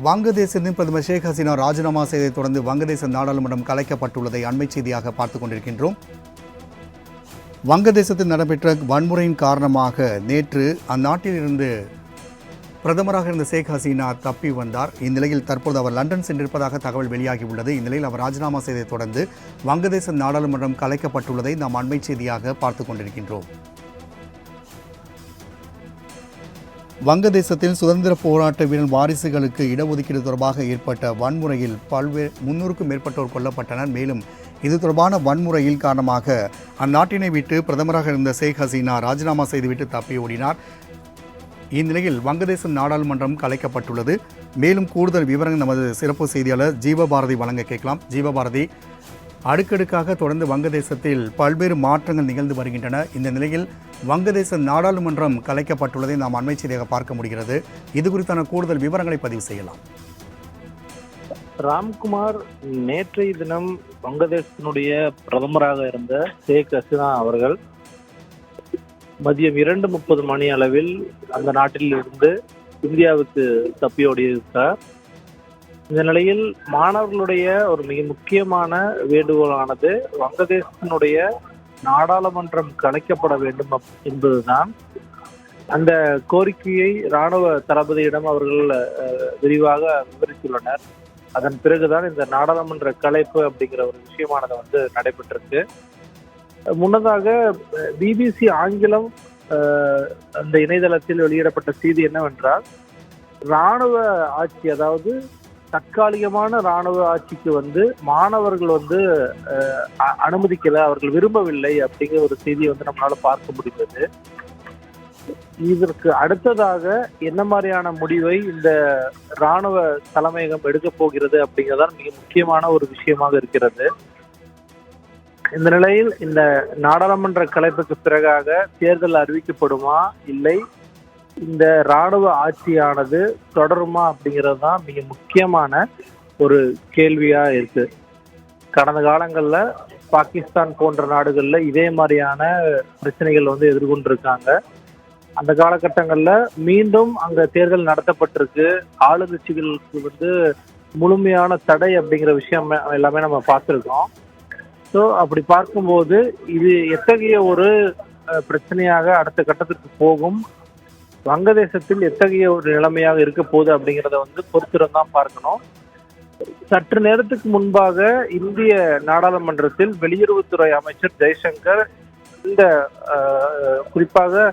வங்கதேசத்தின் பிரதமர் ஷேக் ஹசீனா ராஜினாமா செய்ததைத் தொடர்ந்து வங்கதேச நாடாளுமன்றம் கலைக்கப்பட்டுள்ளதை அண்மை செய்தியாக பார்த்துக் கொண்டிருக்கின்றோம். வங்கதேசத்தில் நடைபெற்ற வன்முறையின் காரணமாக நேற்று அந்நாட்டிலிருந்து பிரதமராக இருந்த ஷேக் ஹசீனா தப்பி வந்தார். இந்நிலையில் தற்போது அவர் லண்டன் சென்றிருப்பதாக தகவல் வெளியாகியுள்ளது. இந்நிலையில் அவர் ராஜினாமா செய்ததைத் தொடர்ந்து வங்கதேச நாடாளுமன்றம் கலைக்கப்பட்டுள்ளதை நாம் அண்மை செய்தியாக பார்த்துக் கொண்டிருக்கின்றோம். வங்கதேசத்தில் சுதந்திர போராட்ட வீரர் வாரிசுகளுக்கு இடஒதுக்கீடு தொடர்பாக ஏற்பட்ட வன்முறையில் 300க்கும் மேற்பட்டோர் கொல்லப்பட்டனர். மேலும் இது தொடர்பான வன்முறையில் காரணமாக அந்நாட்டினை விட்டு பிரதமராக இருந்த ஷேக் ஹசீனா ராஜினாமா செய்துவிட்டு தப்பி ஓடினார். இந்நிலையில் வங்கதேச நாடாளுமன்றம் கலைக்கப்பட்டுள்ளது. மேலும் கூடுதல் விவரங்கள் நமது சிறப்பு செய்தியாளர் ஜீவபாரதி வழங்க கேட்கலாம். ஜீவபாரதி, அடுக்கடுக்காக தொடர்ந்து வங்கதேசத்தில் பல்வேறு மாற்றங்கள் நிகழ்ந்து வருகின்றன. இந்த நிலையில் வங்கதேச நாடாளுமன்றம் கலைக்கப்பட்டுள்ளதை நாம் அண்மை செய்தியாக பார்க்க முடிகிறது. இது குறித்தான கூடுதல் விவரங்களை பதிவு செய்யலாம். ராம்குமார், நேற்றைய தினம் வங்கதேசத்தினுடைய பிரதமராக இருந்த ஷேக் ஹசீனா அவர்கள் மதியம் 2:30 மணி அளவில் அந்த நாட்டில் இருந்து இந்தியாவுக்கு தப்பியோடியிருக்கிறார். இந்த நிலையில் மாணவர்களுடைய ஒரு மிக முக்கியமான வேண்டுகோளானது வங்கதேசத்தினுடைய நாடாளுமன்றம் கலைக்கப்பட வேண்டும் என்பதுதான். அந்த கோரிக்கையை இராணுவ தளபதியிடம் அவர்கள் விரிவாக விவரித்துள்ளனர். அதன் பிறகுதான் இந்த நாடாளுமன்ற கலைப்பு அப்படிங்கிற ஒரு விஷயமானது நடைபெற்றிருக்கு. முன்னதாக பிபிசி ஆங்கிலம் அந்த இணையதளத்தில் வெளியிடப்பட்ட செய்தி என்னவென்றால், இராணுவ ஆட்சி, அதாவது தற்காலிகமான இராணுவ ஆட்சிக்கு மாணவர்கள் அனுமதிக்கல, அவர்கள் விரும்பவில்லை அப்படிங்கிற ஒரு செய்தியை நம்மளால பார்க்க முடிந்தது. இதற்கு அடுத்ததாக என்ன மாதிரியான முடிவை இந்த இராணுவ தலைமையகம் எடுக்க போகிறது அப்படிங்கிறதான் மிக முக்கியமான ஒரு விஷயமாக இருக்கிறது. இந்த நிலையில் இந்த நாடாளுமன்ற கலைப்புக்கு பிறகாக தேர்தல் அறிவிக்கப்படுமா, இல்லை இந்த இராணுவ ஆட்சியானது தொடருமா அப்படிங்கிறது தான் மிக முக்கியமான ஒரு கேள்வியா இருக்கு. கடந்த காலங்கள்ல பாகிஸ்தான் போன்ற நாடுகள்ல இதே மாதிரியான பிரச்சனைகள் எதிர்கொண்டிருக்காங்க. அந்த காலகட்டங்கள்ல மீண்டும் அங்க தேர்தல் நடத்தப்பட்டிருக்கு. ஆளுங்கட்சிகளுக்கு முழுமையான தடை அப்படிங்கிற விஷயம் எல்லாமே நம்ம பார்த்துருக்கோம். ஸோ அப்படி பார்க்கும்போது இது எத்தகைய ஒரு பிரச்சனையாக அடுத்த கட்டத்திற்கு போகும், வங்கதேசத்தில் எத்தகைய ஒரு நிலைமையாக இருக்க போகுது அப்படிங்கிறத பொறுத்திருந்தான் பார்க்கணும். சற்று நேரத்துக்கு முன்பாக இந்திய நாடாளுமன்றத்தில் வெளியுறவுத்துறை அமைச்சர் ஜெய்சங்கர் இந்த குறிப்பாக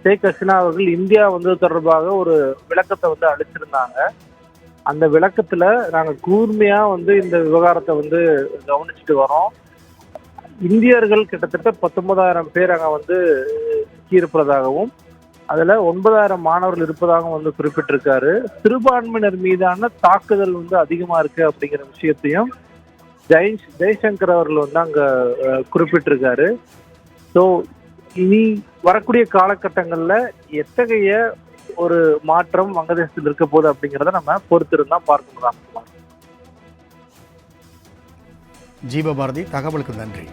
ஷேக் ஹசீனா அவர்கள் இந்தியா தொடர்பாக ஒரு விளக்கத்தை அளிச்சிருந்தாங்க. அந்த விளக்கத்துல நாங்க கூர்மையா இந்த விவகாரத்தை கவனிச்சுட்டு வரோம். இந்தியர்கள் கிட்டத்தட்ட 19,000 பேர் அங்க இருப்பதாகவும் அதுல 9,000 மாணவர்கள் இருப்பதாகவும் குறிப்பிட்டிருக்காரு. சிறுபான்மையினர் மீதான தாக்குதல் அதிகமா இருக்கு அப்படிங்கிற விஷயத்தையும் ஜெய்சங்கர் அவர்கள் அங்க குறிப்பிட்டிருக்காரு. ஸோ இனி வரக்கூடிய காலகட்டங்கள்ல எத்தகைய ஒரு மாற்றம் வங்கதேசத்தில் இருக்க போகுது அப்படிங்கிறத நம்ம பொறுத்திருந்தா பார்க்கணும். ஜீவபாரதி, தகவலுக்கு நன்றி.